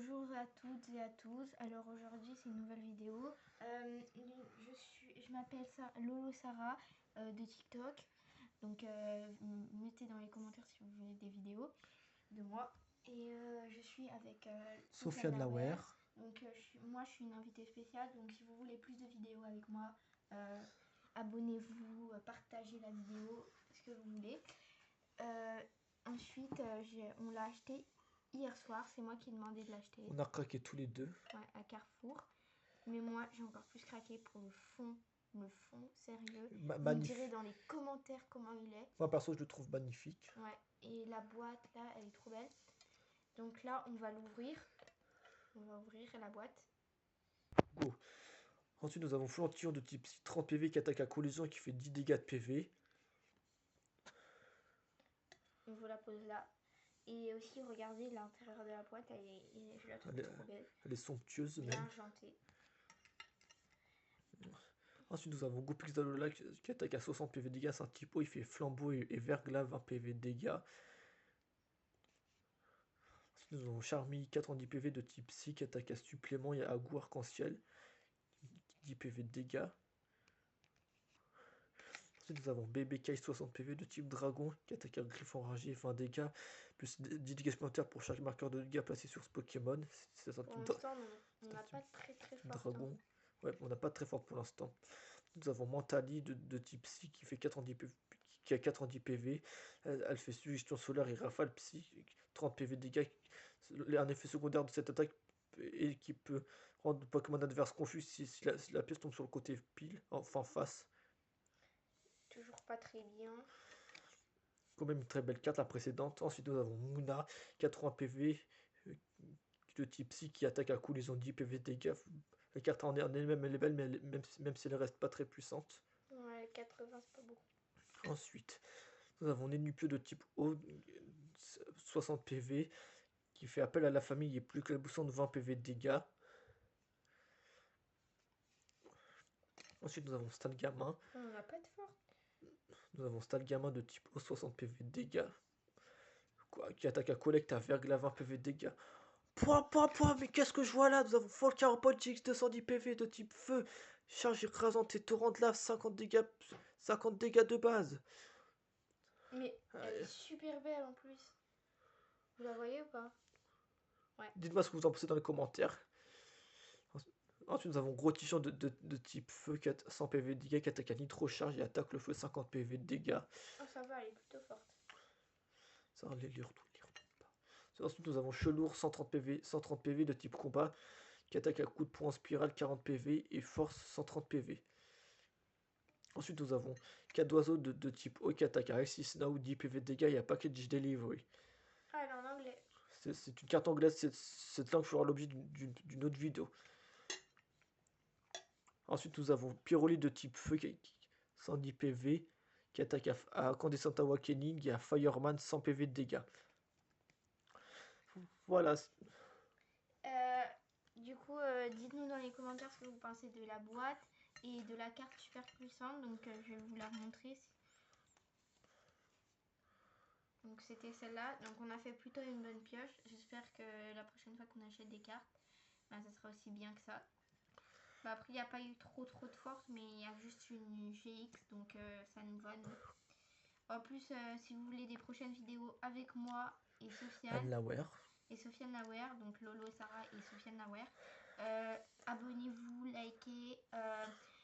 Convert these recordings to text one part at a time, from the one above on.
Bonjour à toutes et à tous. Alors aujourd'hui c'est une nouvelle vidéo. Je m'appelle Lolo Sarah de TikTok. Donc mettez dans les commentaires si vous voulez des vidéos de moi. Et je suis avec Sofiane Laouer. Donc moi je suis une invitée spéciale. Donc si vous voulez plus de vidéos avec moi, abonnez-vous, partagez la vidéo, ce que vous voulez. Ensuite on l'a acheté hier soir, c'est moi qui ai demandé de l'acheter. On a craqué tous les deux. Ouais, à Carrefour. Mais moi, j'ai encore plus craqué pour le fond. Le fond, sérieux. Vous me direz dans les commentaires comment il est. Moi, perso, je le trouve magnifique. Ouais, et la boîte, là, elle est trop belle. Donc là, on va l'ouvrir. On va ouvrir la boîte. Go. Ensuite, nous avons Flantillon de type 30 PV qui attaque à collision et qui fait 10 dégâts de PV. On vous la pose là. Et aussi, regardez l'intérieur de la boîte, je la trouve trop belle. Elle est somptueuse, bien même. argentée. Ensuite, nous avons Goupix Dalola qui attaque à 60 PV de dégâts. C'est un typo, il fait flambeau et verglas, 20 PV de dégâts. Ensuite, nous avons Charmy, 90 PV de type Psy qui attaque à supplément et à goût arc-en-ciel, 10 PV de dégâts. Ensuite, nous avons BBK 60 PV de type dragon qui attaque à griffe enragé, 20 dégâts, plus 10 dégâts supplémentaires pour chaque marqueur de dégâts placé sur ce Pokémon. Pour l'instant, on n'a pas très fort. Dragon. Ouais, on n'a pas très fort pour l'instant. Nous avons Mentali de type Psy qui fait 90 PV, qui a 90 PV. Elle fait suggestion solaire et rafale Psy, 30 PV de dégâts. Un effet secondaire de cette attaque et qui peut rendre le Pokémon adverse confus si la pièce tombe sur le côté pile, enfin face. Toujours pas très bien. Quand même une très belle carte, la précédente. Ensuite, nous avons Mouna, 80 PV de type Psy qui attaque à coup les 10 PV de dégâts. La carte en elle-même, elle est belle, mais même si elle reste pas très puissante. Ouais, 80, c'est pas beaucoup. Ensuite, nous avons Nénupio de type O, 60 PV, qui fait appel à la famille et plus éclaboussant de 20 PV de dégâts. Ensuite, nous avons Stalgamin. On n'a pas de force. Nous avons Stalgamin de type O, 60 PV de dégâts. Qui attaque à collecte à verglas, 20 PV de dégâts. Pouah, mais qu'est-ce que je vois là? Nous avons Folcarpon-X 210 PV de type feu. Charge écrasante et torrent de lave, 50 dégâts de base. Mais elle est super belle en plus. Vous la voyez ou pas? Ouais. Dites-moi ce que vous en pensez dans les commentaires. Ensuite, nous avons Gros Tichon de type feu, 100 PV de dégâts, qui attaque à nitro-charge et attaque le feu, 50 PV de dégâts. Oh, ça va, elle est plutôt forte. Ça va les lire tout. Ensuite, nous avons Chelour, 130 PV de type combat, qui attaque à coup de poing en spirale, 40 PV et force, 130 PV. Ensuite, nous avons 4 d'oiseaux de type O qui attaque à Resist Now, 10 PV de dégâts et à Package Delivery. Ah, elle est en anglais. C'est une carte anglaise, cette langue fera l'objet d'une autre vidéo. Ensuite, nous avons Pyroli de type feu, 110 PV, qui attaque à Incandescent Awakening et à Fireman, 100 PV de dégâts. Voilà. Du coup, dites-nous dans les commentaires ce que vous pensez de la boîte et de la carte super puissante. Donc, je vais vous la remontrer. Donc, c'était celle-là. Donc, on a fait plutôt une bonne pioche. J'espère que la prochaine fois qu'on achète des cartes, ben, ça sera aussi bien que ça. Bah, après, il n'y a pas eu trop de force, mais il y a juste une GX, donc ça nous va, nous. En plus, si vous voulez des prochaines vidéos avec moi et Sofiane Laouer. Donc Lolo et Sarah et Sofiane Laouer, abonnez-vous, likez,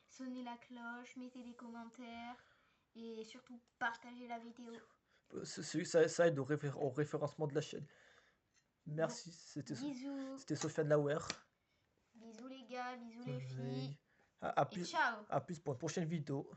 sonnez la cloche, mettez des commentaires et surtout partagez la vidéo. Ça aide au référencement de la chaîne. Merci, c'était Sofiane Laouer. Bisous les gars, bisous les filles. À et ciao. à plus pour une prochaine vidéo.